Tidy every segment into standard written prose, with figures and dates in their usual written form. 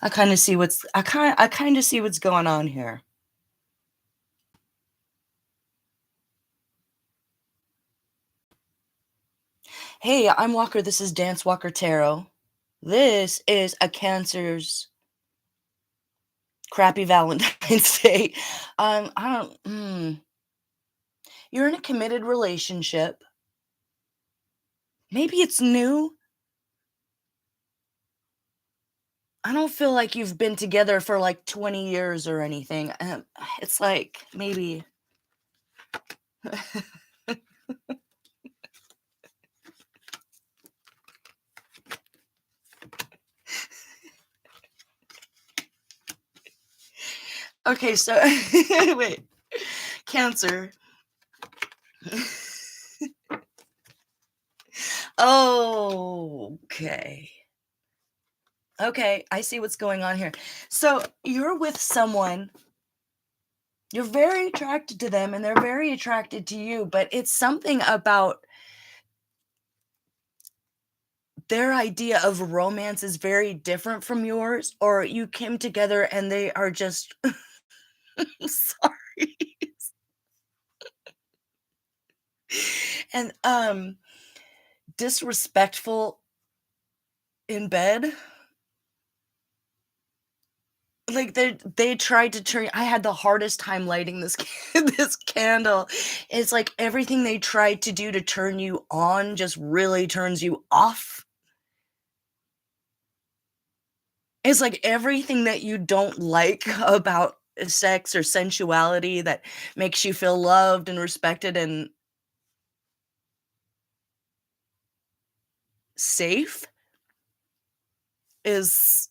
I kind of see what's going on here. Hey, I'm Walker. This is Dance Walker Tarot. This is a Cancer's crappy Valentine's Day. I don't. You're in a committed relationship. Maybe it's new. I don't feel like you've been together for like 20 years or anything. It's like maybe. Okay, so wait, Cancer. Oh, okay. Okay, I see what's going on here. So you're with someone, you're very attracted to them, and they're very attracted to you, but it's something about their idea of romance is very different from yours, or you came together and they are just sorry. And disrespectful in bed. Like, they tried to turn I had the hardest time lighting this this candle. It's like everything they tried to do to turn you on just really turns you off. It's like everything that you don't like about sex or sensuality that makes you feel loved and respected and safe is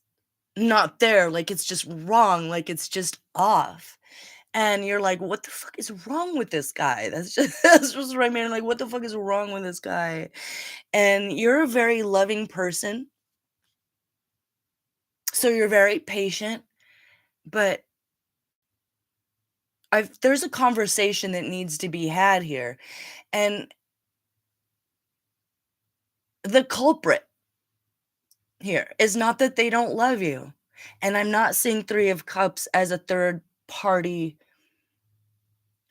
not there, like, it's just wrong, like, it's just off. And you're like, "What the fuck is wrong with this guy?" That's just that's just what I mean, like, "What the fuck is wrong with this guy?" And you're a very loving person, so you're very patient, but there's a conversation that needs to be had here, and the culprit here is not that they don't love you, and I'm not seeing 3 of Cups as a third party,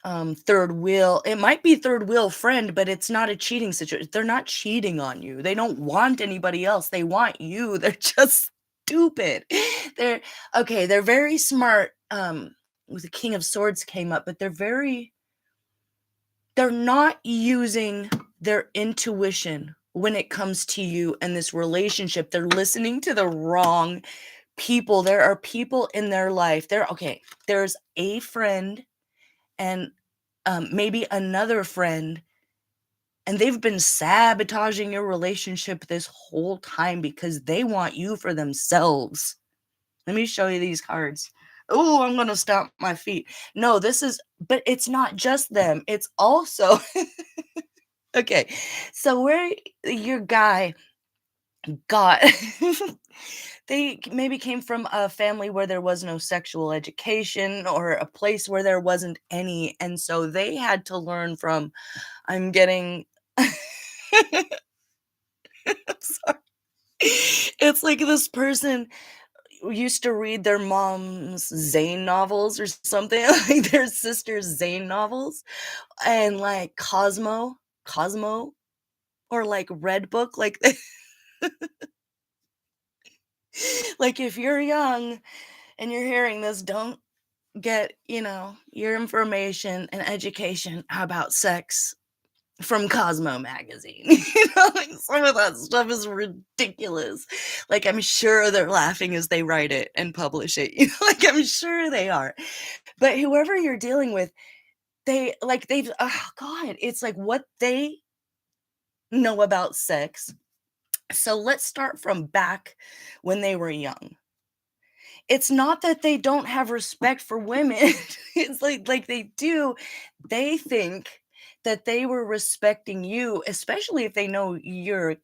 third wheel. It might be third wheel friend, but it's not a cheating situation. They're not cheating on you. They don't want anybody else. They want you. They're just stupid. They're okay, they're very smart. With the King of Swords came up, but they're not using their intuition when it comes to you and this relationship. They're listening to the wrong people. There are people in their life. There's a friend and maybe another friend, and they've been sabotaging your relationship this whole time because they want you for themselves. Let me show you these cards. Oh, I'm gonna stomp my feet. No, but it's not just them. It's also okay. So where your guy got they maybe came from a family where there was no sexual education or a place where there wasn't any, and so they had to learn from I'm getting sorry. It's like this person used to read their mom's Zane novels or something, like their sister's Zane novels, and like Cosmo, or like Red Book, like like if you're young and you're hearing this, don't get, your information and education about sex from Cosmo magazine. Like, some of that stuff is ridiculous. Like, I'm sure they're laughing as they write it and publish it. Like, I'm sure they are. But whoever you're dealing with, oh God, it's like what they know about sex. So let's start from back when they were young. It's not that they don't have respect for women. It's like they do. They think that they were respecting you, especially if they know you're,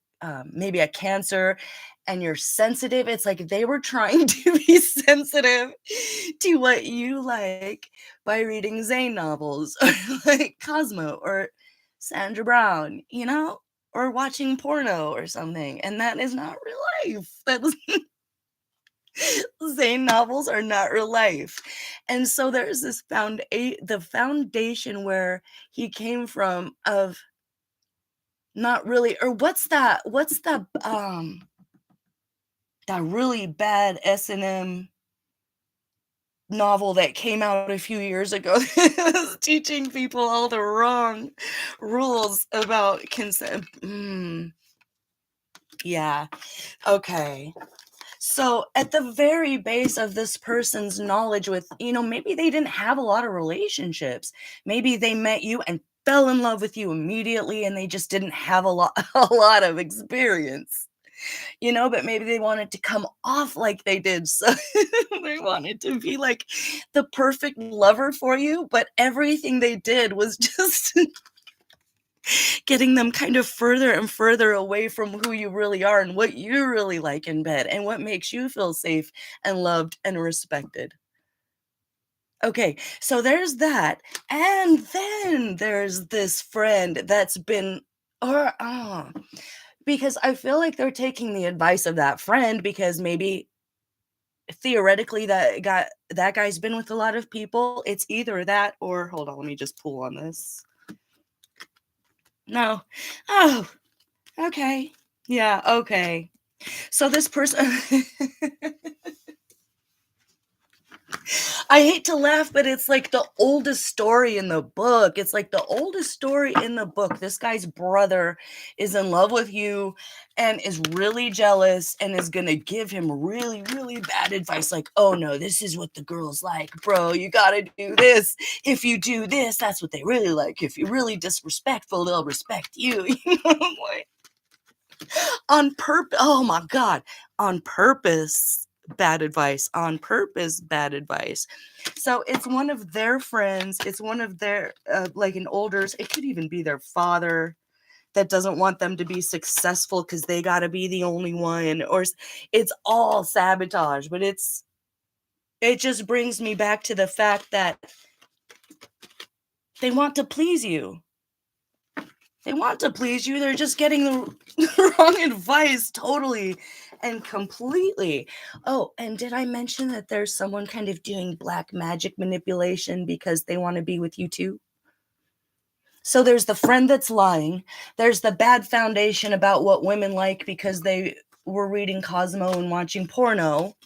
maybe a Cancer and you're sensitive. It's like they were trying to be sensitive to what you like by reading Zane novels or like Cosmo or Sandra Brown, or watching porno or something, and that is not real life. That is. Zane novels are not real life. And so there's this the foundation where he came from of not really, or what's that really bad S&M novel that came out a few years ago that was teaching people all the wrong rules about consent. Yeah. Okay. So at the very base of this person's knowledge with, maybe they didn't have a lot of relationships. Maybe they met you and fell in love with you immediately and they just didn't have a lot a lot of experience. But maybe they wanted to come off like they did. So they wanted to be like the perfect lover for you, but everything they did was just getting them kind of further and further away from who you really are and what you really like in bed and what makes you feel safe and loved and respected. Okay, so there's that. And then there's this friend that's been, or, because I feel like they're taking the advice of that friend because maybe theoretically that guy's been with a lot of people. It's either that or, hold on, let me just pull on this. No. Oh, okay. Yeah, okay. So this person I hate to laugh, but it's like the oldest story in the book. It's like the oldest story in the book. This guy's brother is in love with you and is really jealous and is going to give him really, really bad advice. Like, oh no, this is what the girls like, bro. You got to do this. If you do this, that's what they really like. If you're really disrespectful, they'll respect you. Like, on purpose. Oh my God. On purpose. Bad advice. On purpose. Bad advice. So it's one of their friends. It's one of their, like an older, it could even be their father that doesn't want them to be successful because they got to be the only one. Or it's all sabotage. But it just brings me back to the fact that they want to please you. They want to please you. They're just getting the wrong advice totally and completely. Oh, and did I mention that there's someone kind of doing black magic manipulation because they want to be with you too? So there's the friend that's lying. There's the bad foundation about what women like because they were reading Cosmo and watching porno.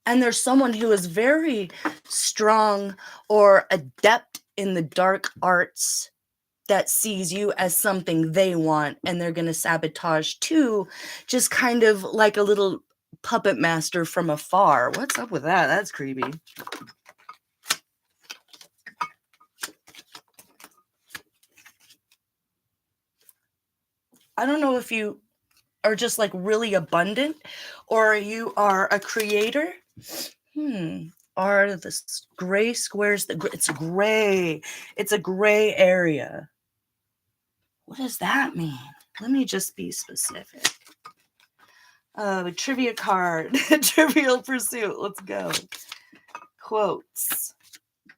And there's someone who is very strong or adept in the dark arts that sees you as something they want and they're going to sabotage too, just kind of like a little puppet master from afar. What's up with that? That's creepy. I don't know if you are just like really abundant or you are a creator. Are the gray squares it's gray. It's a gray area. What does that mean? Let me just be specific. A trivia card. Trivial Pursuit. Let's go. Quotes.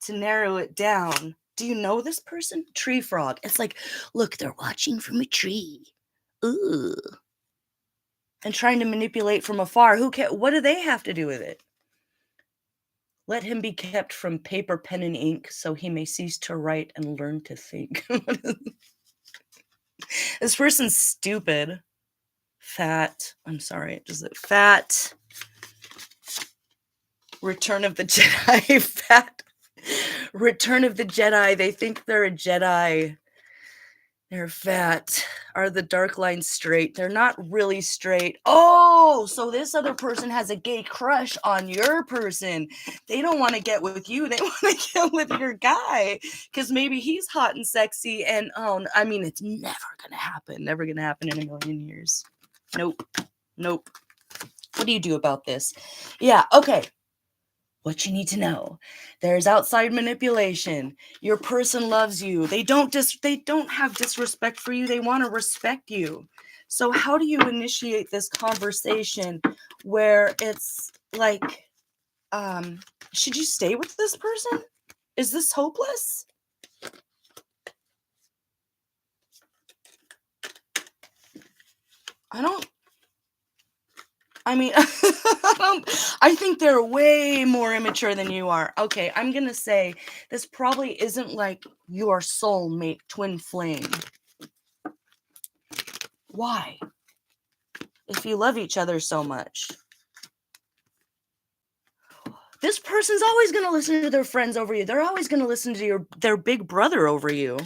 To narrow it down. Do you know this person? Tree frog. It's like, look, they're watching from a tree. Ooh. And trying to manipulate from afar. What do they have to do with it? Let him be kept from paper, pen, and ink, so he may cease to write and learn to think. This person's stupid. Fat. I'm sorry. Just fat. Return of the Jedi. Fat. Return of the Jedi. They think they're a Jedi. They're fat. Are the dark lines straight? They're not really straight. Oh, so this other person has a gay crush on your person. They don't want to get with you. They want to get with your guy because maybe he's hot and sexy. And I mean, it's never going to happen. Never going to happen in a million years. Nope. Nope. What do you do about this? Yeah. Okay. What you need to know. There's outside manipulation. Your person loves you. They don't have disrespect for you. They want to respect you. So how do you initiate this conversation where it's like, should you stay with this person? Is this hopeless? I don't I mean, I think they're way more immature than you are. Okay, I'm gonna say this probably isn't like your soulmate twin flame. Why? If you love each other so much. This person's always gonna listen to their friends over you. They're always gonna listen to their big brother over you.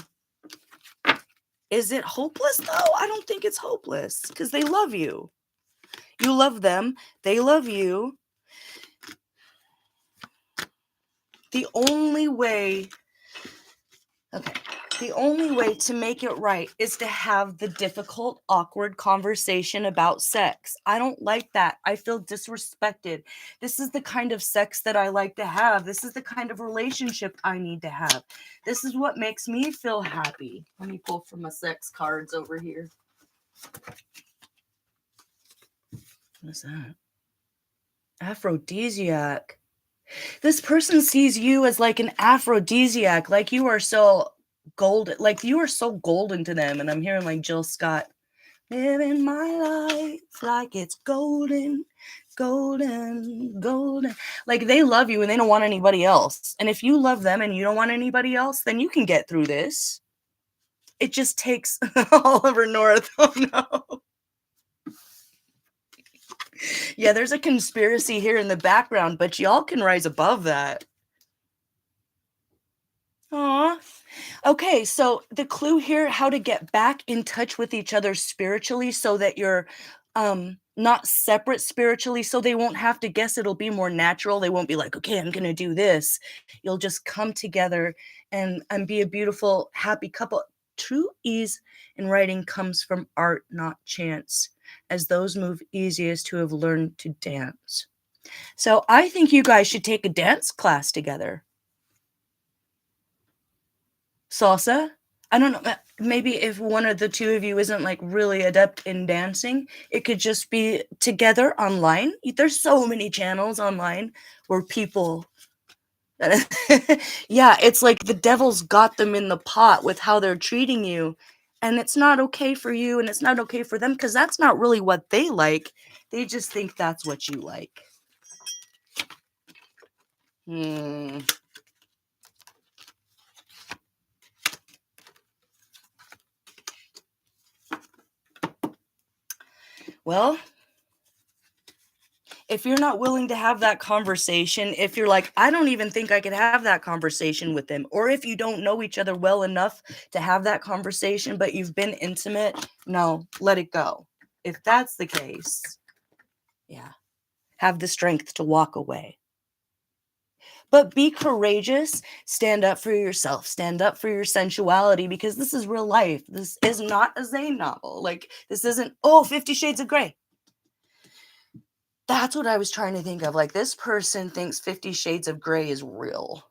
Is it hopeless though? I don't think it's hopeless because they love you. You love them, they love you. The only way Okay. The only way to make it right is to have the difficult, awkward conversation about sex. I don't like that. I feel disrespected. This is the kind of sex that I like to have. This is the kind of relationship I need to have. This is what makes me feel happy. Let me pull from my sex cards over here. What's that? Aphrodisiac. This person sees you as like an aphrodisiac, like you are so golden to them. And I'm hearing like Jill Scott, living my life like it's golden, golden, golden. Like they love you and they don't want anybody else. And if you love them and you don't want anybody else, then you can get through this. It just takes Oliver North. Oh no. Yeah, there's a conspiracy here in the background, but y'all can rise above that. Aw. Okay, so the clue here, how to get back in touch with each other spiritually so that you're not separate spiritually, so they won't have to guess, it'll be more natural. They won't be like, okay, I'm gonna do this. You'll just come together and be a beautiful, happy couple. True ease in writing comes from art, not chance, as those move easiest who have learned to dance. So I think you guys should take a dance class together. Salsa? I don't know, maybe if one of the two of you isn't, like, really adept in dancing, it could just be together online. There's so many channels online where people Yeah, it's like the devil's got them in the pot with how they're treating you, and it's not okay for you, and it's not okay for them because that's not really what they like. They just think that's what you like. Hmm. Well, if you're not willing to have that conversation, if you're like, I don't even think I could have that conversation with them, or if you don't know each other well enough to have that conversation, but you've been intimate, no, let it go. If that's the case, yeah, have the strength to walk away. But be courageous, stand up for yourself, stand up for your sensuality, because this is real life. This is not a Zane novel. Like, this isn't, oh, 50 Shades of Grey. That's what I was trying to think of, like, this person thinks 50 Shades of Grey is real,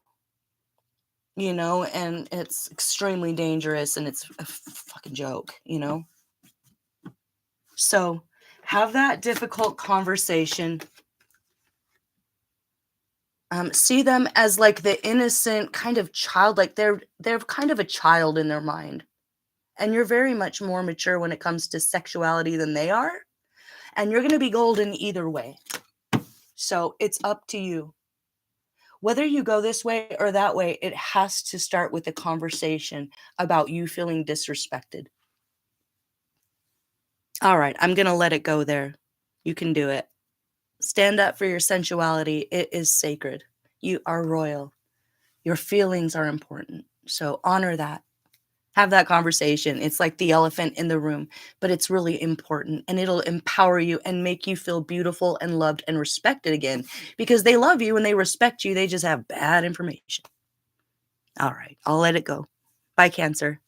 and it's extremely dangerous, and it's a fucking joke, So, have that difficult conversation. See them as, like, the innocent kind of child, like, they're kind of a child in their mind, and you're very much more mature when it comes to sexuality than they are, and you're gonna be golden either way. So, it's up to you. Whether you go this way or that way, it has to start with a conversation about you feeling disrespected. All right, I'm going to let it go there. You can do it. Stand up for your sensuality. It is sacred. You are royal. Your feelings are important. So honor that. Have that conversation. It's like the elephant in the room, but it's really important and it'll empower you and make you feel beautiful and loved and respected again because they love you and they respect you. They just have bad information. All right, I'll let it go. Bye, Cancer.